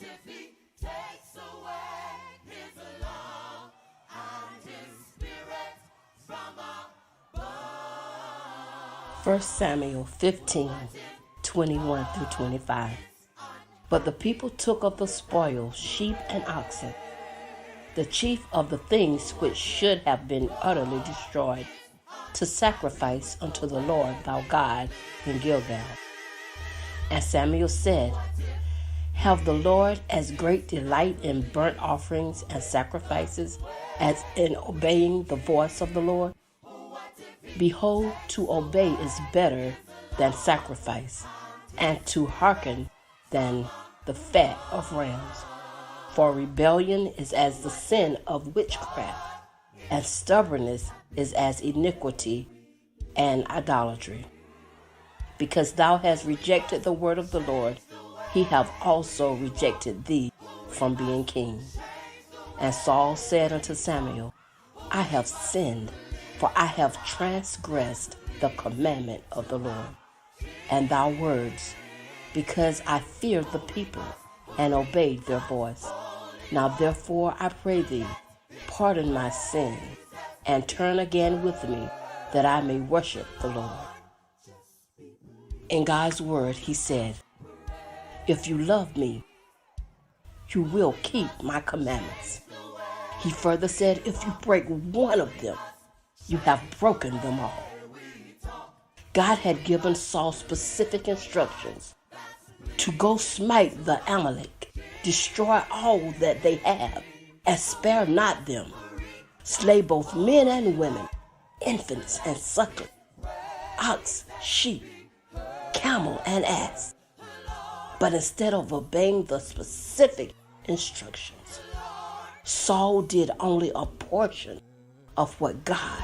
if he takes away his love and his spirit from above? 1 Samuel 15:21-25. But the people took of the spoil sheep and oxen, the chief of the things which should have been utterly destroyed, to sacrifice unto the Lord thy God in Gilgal. And Samuel said, Have the Lord as great delight in burnt offerings and sacrifices as in obeying the voice of the Lord? Behold, to obey is better than sacrifice, and to hearken than the fat of rams. For rebellion is as the sin of witchcraft, and stubbornness is as iniquity and idolatry. Because thou hast rejected the word of the Lord, he hath also rejected thee from being king. And Saul said unto Samuel, I have sinned, for I have transgressed the commandment of the Lord, and thy words, because I feared the people, and obeyed their voice. Now therefore I pray thee, pardon my sin, and turn again with me, that I may worship the Lord. In God's word, he said, If you love me, you will keep my commandments. He further said, If you break one of them, you have broken them all. God had given Saul specific instructions to go smite the Amalek, destroy all that they have, and spare not them, slay both men and women, infants and suckling, ox, sheep, camel, and ass. But instead of obeying the specific instructions, Saul did only a portion of what God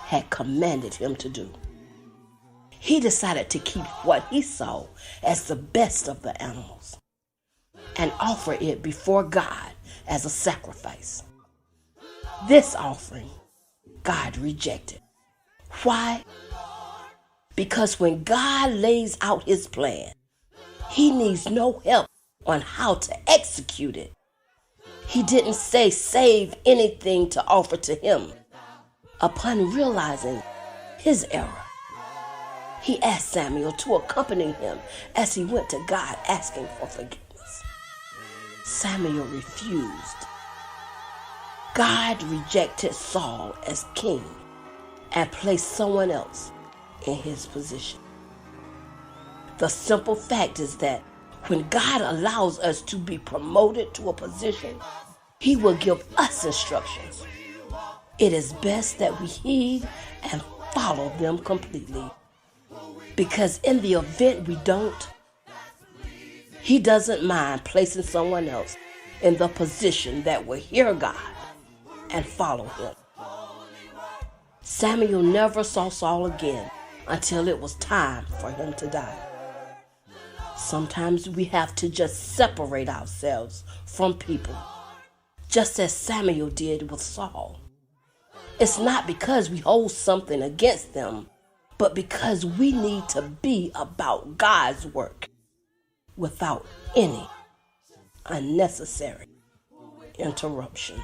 had commanded him to do. He decided to keep what he saw as the best of the animals and offer it before God as a sacrifice. This offering, God rejected. Why? Because when God lays out his plan, he needs no help on how to execute it. He didn't say save anything to offer to him. Upon realizing his error, he asked Samuel to accompany him as he went to God asking for forgiveness. Samuel refused. God rejected Saul as king and placed someone else in his position. The simple fact is that when God allows us to be promoted to a position, he will give us instructions. It is best that we heed and follow them completely. Because in the event we don't, he doesn't mind placing someone else in the position that will hear God and follow him. Samuel never saw Saul again until it was time for him to die. Sometimes we have to just separate ourselves from people, just as Samuel did with Saul. It's not because we hold something against them, but because we need to be about God's work without any unnecessary interruptions.